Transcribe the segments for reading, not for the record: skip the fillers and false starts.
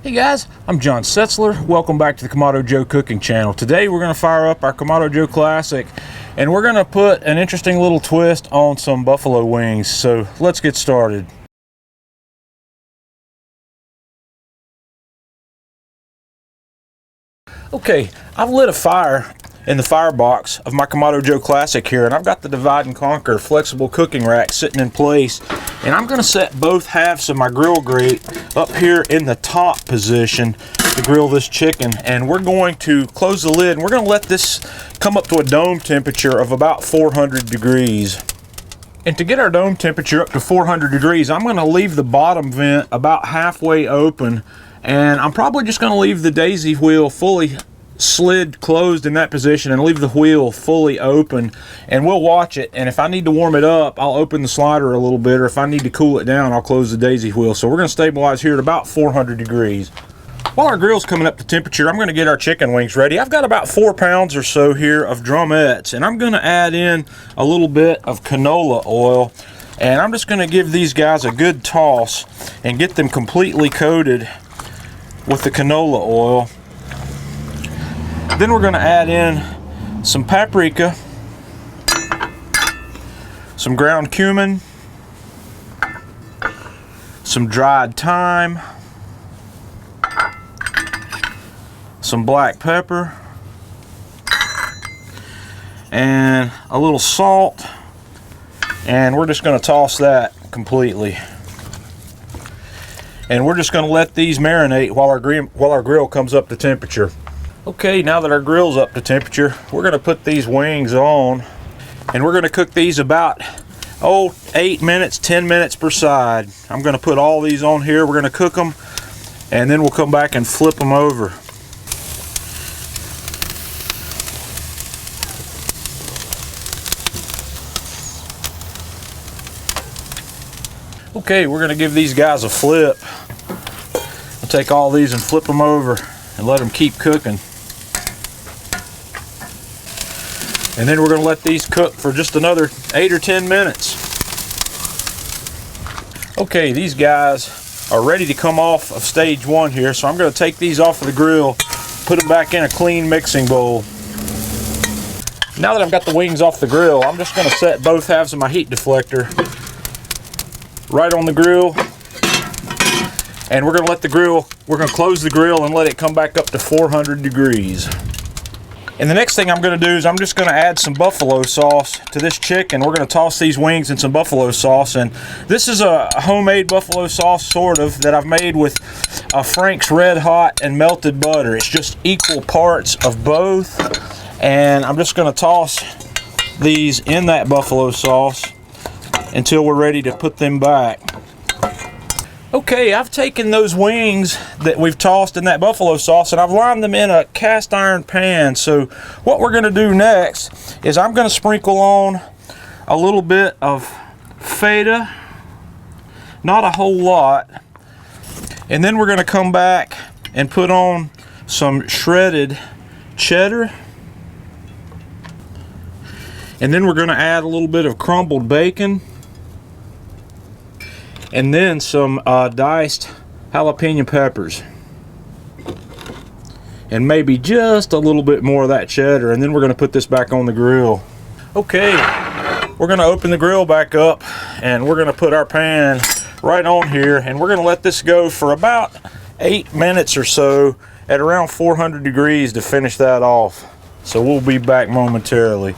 Hey guys, I'm John Setzler. Welcome back to the Kamado Joe Cooking Channel. Today we're going to fire up our Kamado Joe Classic and we're going to put an interesting little twist on some buffalo wings. So let's get started. Okay, I've lit a fire in the firebox of my Kamado Joe Classic here, and I've got the Divide and Conquer flexible cooking rack sitting in place, and I'm going to set both halves of my grill grate up here in the top position to grill this chicken. And we're going to close the lid and we're going to let this come up to a dome temperature of about 400 degrees. And to get our dome temperature up to 400 degrees, I'm going to leave the bottom vent about halfway open, and I'm probably just going to leave the daisy wheel fully slid closed in that position and leave the wheel fully open, and we'll watch it. And if I need to warm it up, I'll open the slider a little bit, or if I need to cool it down, I'll close the daisy wheel. So we're going to stabilize here at about 400 degrees. While our grill's coming up to temperature, I'm going to get our chicken wings ready. I've got about 4 pounds or so here of drumettes, and I'm going to add in a little bit of canola oil, and I'm just going to give these guys a good toss and get them completely coated with the canola oil. Then we're going to add in some paprika, some ground cumin, some dried thyme, some black pepper, and a little salt, and we're just going to toss that completely. And we're just going to let these marinate while our grill comes up to temperature. Okay, now that our grill's up to temperature, we're going to put these wings on, and we're going to cook these about 8 minutes, 10 minutes per side. I'm going to put all these on here. We're going to cook them, and then we'll come back and flip them over. Okay, we're going to give these guys a flip. I'll take all these and flip them over and let them keep cooking. And then we're going to let these cook for just another 8 or 10 minutes. Okay, these guys are ready to come off of stage 1 here, so I'm going to take these off of the grill, put them back in a clean mixing bowl. Now that I've got the wings off the grill, I'm just going to set both halves of my heat deflector right on the grill, and we're going to close the grill and let it come back up to 400 degrees. And the next thing I'm going to do is I'm just going to add some buffalo sauce to this chicken. We're going to toss these wings in some buffalo sauce, and this is a homemade buffalo sauce sort of that I've made with Frank's Red Hot and melted butter. It's just equal parts of both, and I'm just going to toss these in that buffalo sauce until we're ready to put them back. Okay, I've taken those wings that we've tossed in that buffalo sauce and I've lined them in a cast iron pan. So what we're going to do next is I'm going to sprinkle on a little bit of feta, not a whole lot, and then we're going to come back and put on some shredded cheddar, and then we're going to add a little bit of crumbled bacon, and then some diced jalapeno peppers, and maybe just a little bit more of that cheddar, and then we're going to put this back on the grill. Okay, we're going to open the grill back up, and we're going to put our pan right on here, and we're going to let this go for about 8 minutes or so at around 400 degrees to finish that off. So we'll be back momentarily.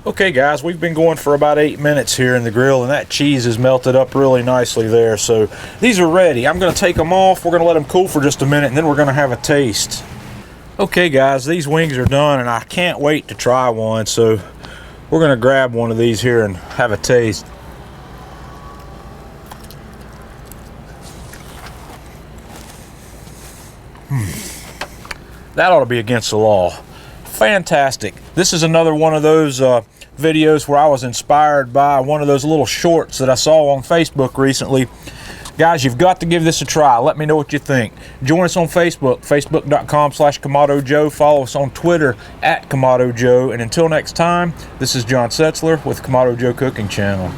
Okay guys, we've been going for about 8 minutes here in the grill, and that cheese is melted up really nicely there. So these are ready. I'm going to take them off. We're going to let them cool for just a minute, and then we're going to have a taste. Okay guys, these wings are done, and I can't wait to try one. So we're going to grab one of these here and have a taste. That ought to be against the law. Fantastic. This is another one of those videos where I was inspired by one of those little shorts that I saw on Facebook recently. Guys, you've got to give this a try. Let me know what you think. Join us on Facebook, facebook.com/KamadoJoe. Follow us on Twitter @KamadoJoe. And until next time, this is John Setzler with Kamado Joe Cooking Channel.